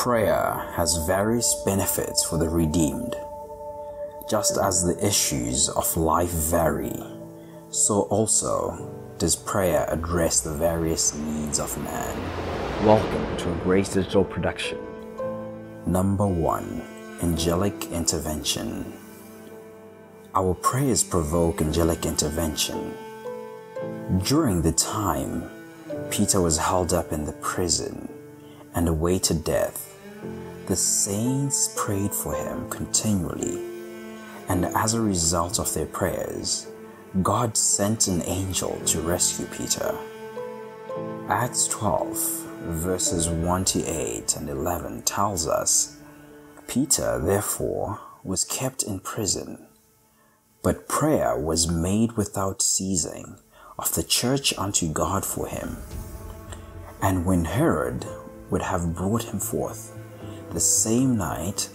Prayer has various benefits for the redeemed. Just as the issues of life vary, so also does prayer address the various needs of man. Welcome to a Grace Digital production. Number 1. Angelic intervention. Our prayers provoke angelic intervention. During the time Peter was held up in the prison and awaited death, the saints prayed for him continually, and as a result of their prayers, God sent an angel to rescue Peter. Acts 12 verses 1 to 8 and 11 tells us, Peter therefore was kept in prison, but prayer was made without ceasing of the church unto God for him. And when Herod would have brought him forth, the same night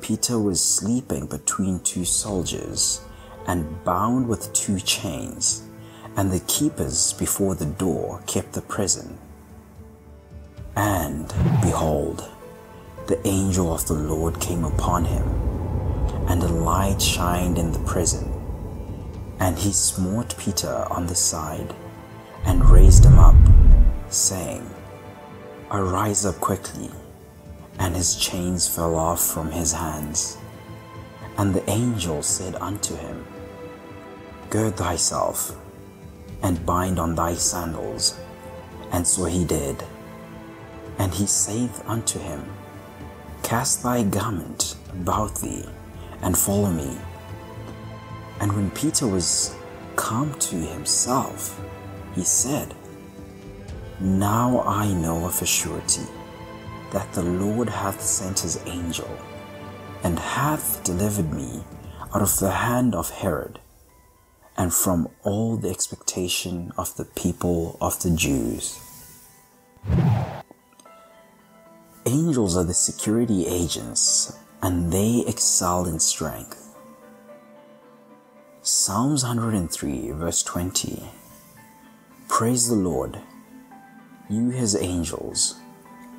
Peter was sleeping between two soldiers, and bound with 2 chains, and the keepers before the door kept the prison. And behold, the angel of the Lord came upon him, and a light shined in the prison, and he smote Peter on the side, and raised him up, saying, Arise up quickly. And his chains fell off from his hands. And the angel said unto him, Gird thyself, and bind on thy sandals. And so he did. And he saith unto him, Cast thy garment about thee, and follow me. And when Peter was come to himself, he said, Now I know of a surety that the Lord hath sent his angel, and hath delivered me out of the hand of Herod, and from all the expectation of the people of the Jews. Angels are the security agents, and they excel in strength. Psalms 103 verse 20. Praise the Lord, you his angels,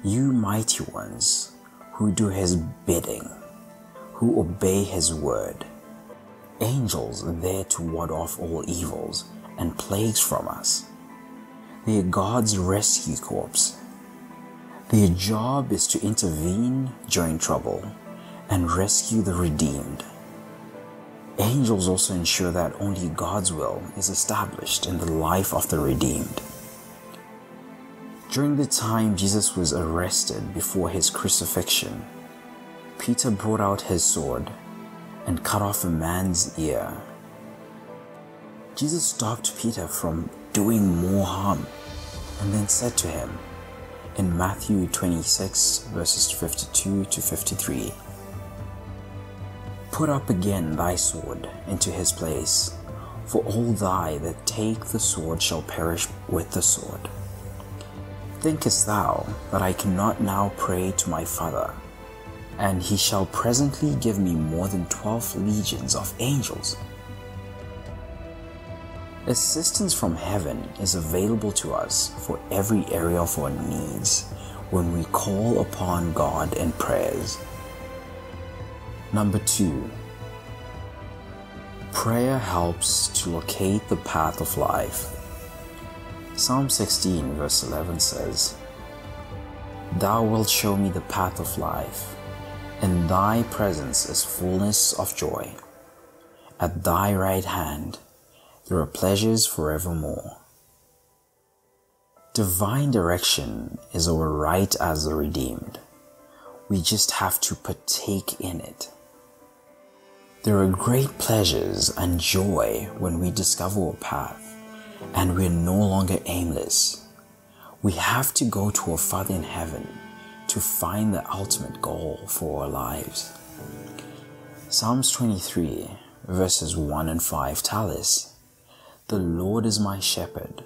you mighty ones, who do his bidding, who obey his word. Angels are there to ward off all evils and plagues from us. They are God's rescue corps. Their job is to intervene during trouble and rescue the redeemed. Angels also ensure that only God's will is established in the life of the redeemed. During the time Jesus was arrested before his crucifixion, Peter brought out his sword and cut off a man's ear. Jesus stopped Peter from doing more harm and then said to him in Matthew 26 verses 52 to 53, Put up again thy sword into his place, for all thy that take the sword shall perish with the sword. Thinkest thou that I cannot now pray to my Father, and he shall presently give me more than 12 legions of angels? Assistance from heaven is available to us for every area of our needs when we call upon God in prayers. Number 2. Prayer helps to locate the path of life. Psalm 16 verse 11 says, Thou wilt show me the path of life. In thy presence is fullness of joy. At thy right hand there are pleasures forevermore. Divine direction is our right as the redeemed. We just have to partake in it. There are great pleasures and joy when we discover a path and we're no longer aimless. We have to go to our Father in heaven to find the ultimate goal for our lives. Psalms 23 verses 1 and 5 tell us, The Lord is my shepherd,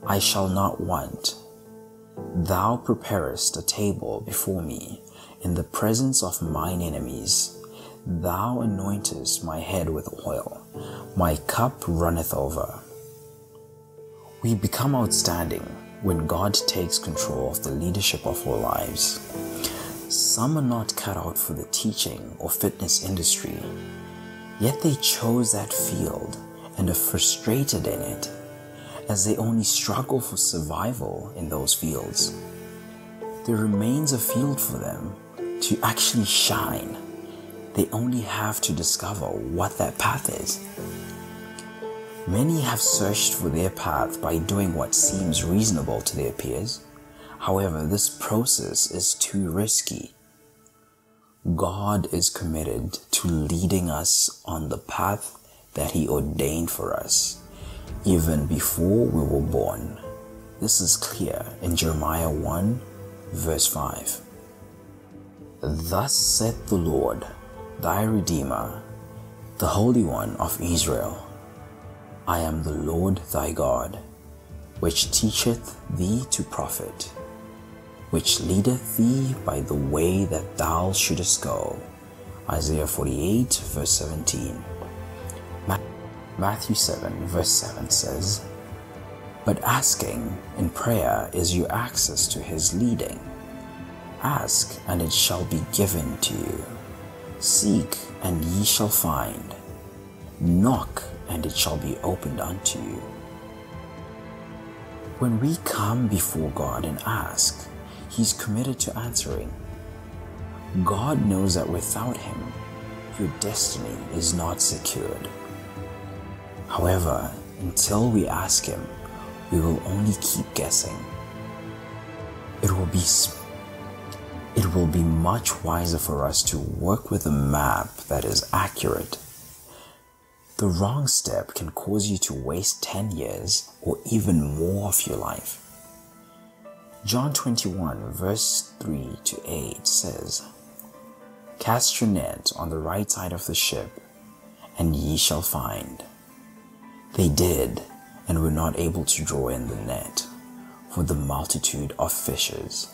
I shall not want. Thou preparest a table before me in the presence of mine enemies. Thou anointest my head with oil, my cup runneth over. We become outstanding when God takes control of the leadership of our lives. Some are not cut out for the teaching or fitness industry, yet they chose that field and are frustrated in it, as they only struggle for survival in those fields. There remains a field for them to actually shine. They only have to discover what that path is. Many have searched for their path by doing what seems reasonable to their peers. However, this process is too risky. God is committed to leading us on the path that He ordained for us, even before we were born. This is clear in Jeremiah 1, verse 5. Thus saith the Lord, thy Redeemer, the Holy One of Israel, I am the Lord thy God, which teacheth thee to profit, which leadeth thee by the way that thou shouldest go. Isaiah 48, verse 17. Matthew 7, verse 7 says, but asking in prayer is your access to His leading. Ask, and it shall be given to you. Seek, and ye shall find. Knock, and it shall be opened unto you. When we come before God and ask, He's committed to answering. God knows that without Him, your destiny is not secured. However, until we ask Him, we will only keep guessing. It will be much wiser for us to work with a map that is accurate. The wrong step can cause you to waste 10 years or even more of your life. John 21, verse 3 to 8 says, cast your net on the right side of the ship, and ye shall find. They did, and were not able to draw in the net, for the multitude of fishes.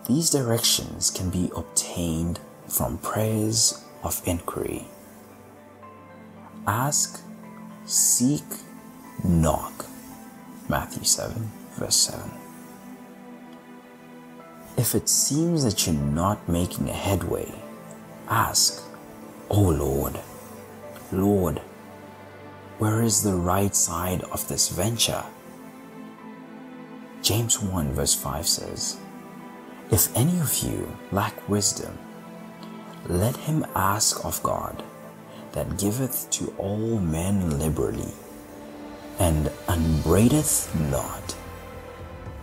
These directions can be obtained from prayers of inquiry. Ask, seek, knock. Matthew 7, verse 7. If it seems that you're not making a headway, ask, O Lord, Lord, where is the right side of this venture? James 1 verse 5 says, if any of you lack wisdom, let him ask of God, that giveth to all men liberally, and upbraideth not,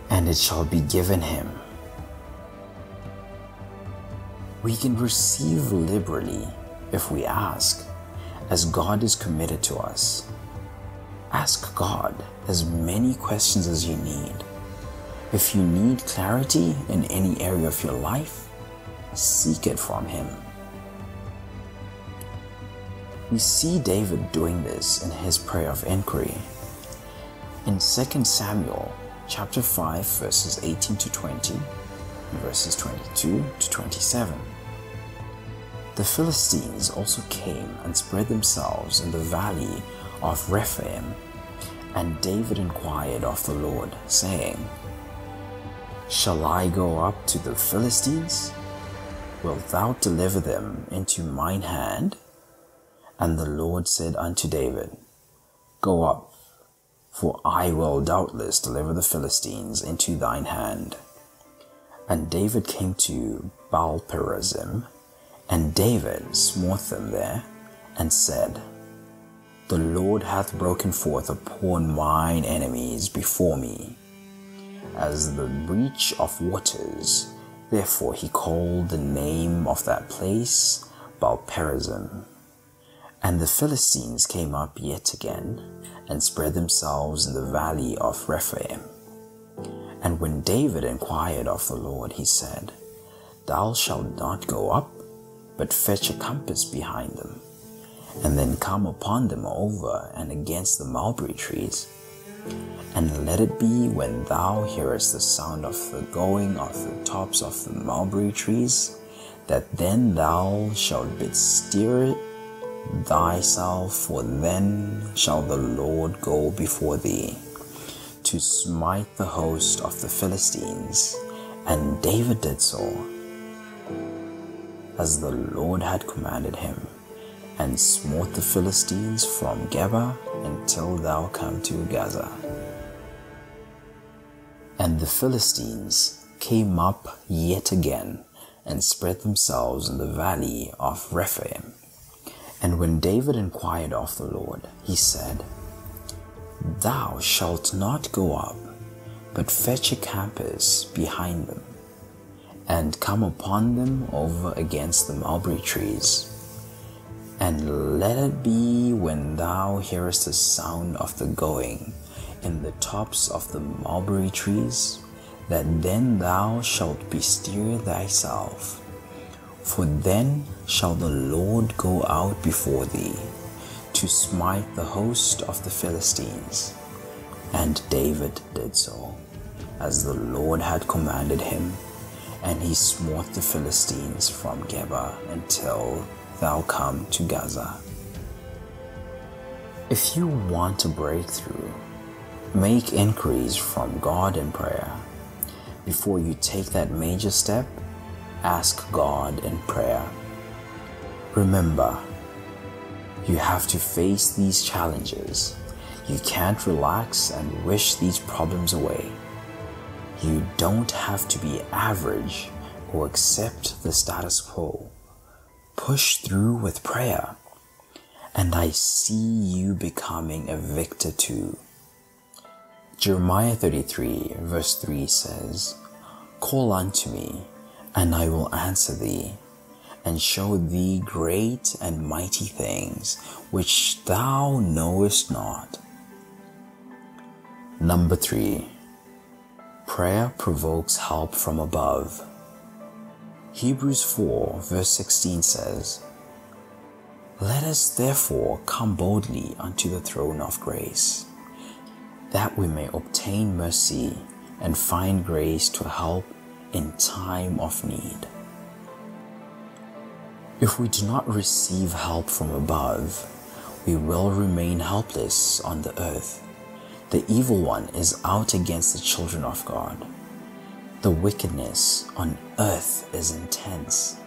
and it shall be given him. We can receive liberally if we ask, as God is committed to us. Ask God as many questions as you need. If you need clarity in any area of your life, seek it from Him. We see David doing this in his prayer of inquiry. In 2 Samuel chapter 5 verses 18 to 20 and verses 22 to 27. The Philistines also came and spread themselves in the valley of Rephaim, and David inquired of the Lord, saying, shall I go up to the Philistines? Wilt thou deliver them into mine hand? And the Lord said unto David, go up, for I will doubtless deliver the Philistines into thine hand. And David came to Baal-perazim, and David smote them there, and said, the Lord hath broken forth upon mine enemies before me, as the breach of waters. Therefore he called the name of that place Baal-perazim. And the Philistines came up yet again, and spread themselves in the valley of Rephaim. And when David inquired of the Lord, he said, thou shalt not go up, but fetch a compass behind them, and then come upon them over and against the mulberry trees. And let it be when thou hearest the sound of the going of the tops of the mulberry trees, that then thou shalt bestir thyself, for then shall the Lord go before thee, to smite the host of the Philistines, And David did so, as the Lord had commanded him, and smote the Philistines from Geba until thou come to Gaza. And the Philistines came up yet again, and spread themselves in the valley of Rephaim. And when David inquired of the Lord, he said, Thou shalt not go up, but fetch a compass behind them, and come upon them over against the mulberry trees. And let it be when thou hearest the sound of the going in the tops of the mulberry trees, that then thou shalt bestir thyself. For then shall the Lord go out before thee, to smite the host of the Philistines. And David did so, as the Lord had commanded him, and he smote the Philistines from Geba until thou come to Gaza. If you want a breakthrough, make inquiries from God in prayer. Before you take that major step, ask God in prayer. Remember, you have to face these challenges. You can't relax and wish these problems away. You don't have to be average or accept the status quo. Push through with prayer, and I see you becoming a victor too. Jeremiah 33 verse 3 says, Call unto me, and I will answer thee, and show thee great and mighty things which thou knowest not. Number 3. Prayer provokes help from above. Hebrews 4 verse 16 says, Let us therefore come boldly unto the throne of grace, that we may obtain mercy and find grace to help in time of need. If we do not receive help from above, we will remain helpless on the earth. The evil one is out against the children of God. The wickedness on earth is intense.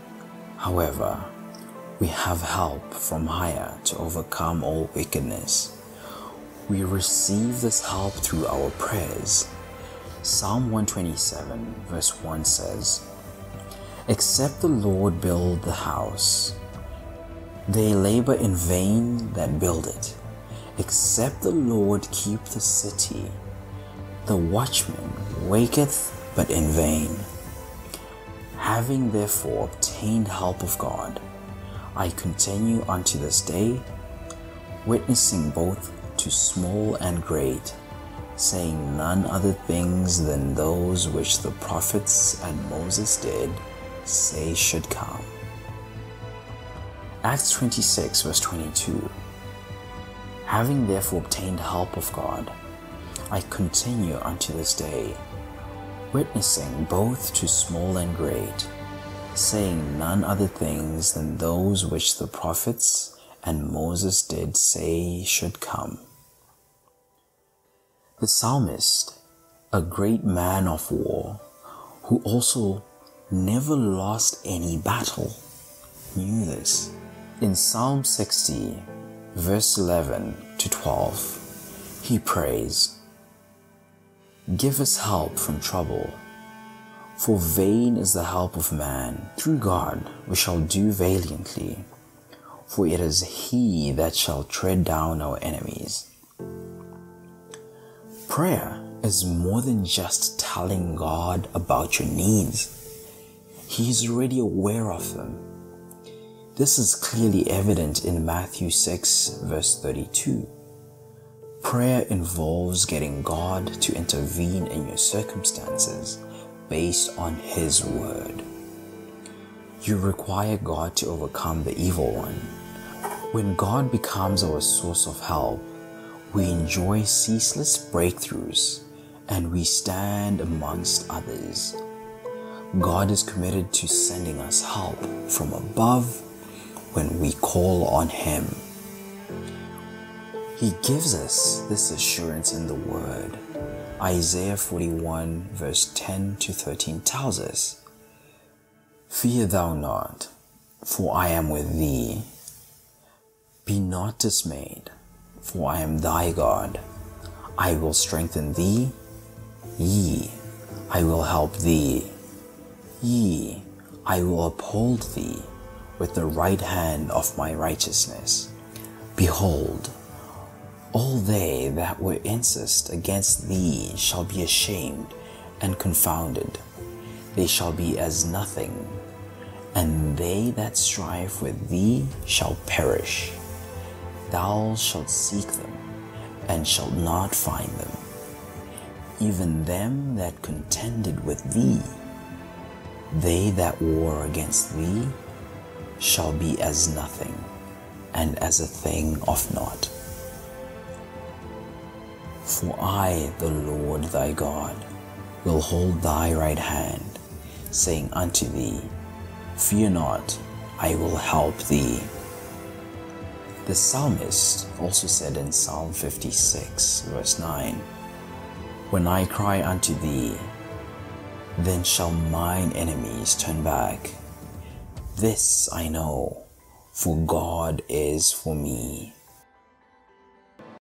However, we have help from higher to overcome all wickedness. We receive this help through our prayers. Psalm 127 verse 1 says, Except the Lord build the house, they labor in vain that build it. Except the Lord keep the city, the watchman waketh but in vain. Having therefore obtained help of God, I continue unto this day, witnessing both to small and great, saying none other things than those which the prophets and Moses did say should come. Acts 26 verse 22. Having therefore obtained help of God, I continue unto this day, witnessing both to small and great, saying none other things than those which the prophets and Moses did say should come. The psalmist, a great man of war, who also never lost any battle, knew this. In Psalm 60, verse 11 to 12, he prays, Give us help from trouble, for vain is the help of man. Through God we shall do valiantly, for it is he that shall tread down our enemies. Prayer is more than just telling God about your needs. He is already aware of them. This is clearly evident in Matthew 6 verse 32. Prayer involves getting God to intervene in your circumstances based on His word. You require God to overcome the evil one. When God becomes our source of help, we enjoy ceaseless breakthroughs and we stand amongst others. God is committed to sending us help from above when we call on Him. He gives us this assurance in the Word. Isaiah 41 verse 10 to 13 tells us, "Fear thou not, for I am with thee. Be not dismayed, for I am thy God. I will strengthen thee. Yea, I will help thee. Yea, I will uphold thee with the right hand of my righteousness. Behold, all they that were incensed against thee shall be ashamed and confounded. They shall be as nothing, and they that strive with thee shall perish. Thou shalt seek them, and shalt not find them. Even them that contended with thee, they that war against thee, shall be as nothing, and as a thing of naught. For I, the Lord thy God, will hold thy right hand, saying unto thee, Fear not, I will help thee." The psalmist also said in Psalm 56 verse 9, "When I cry unto thee, then shall mine enemies turn back. This I know, for God is for me.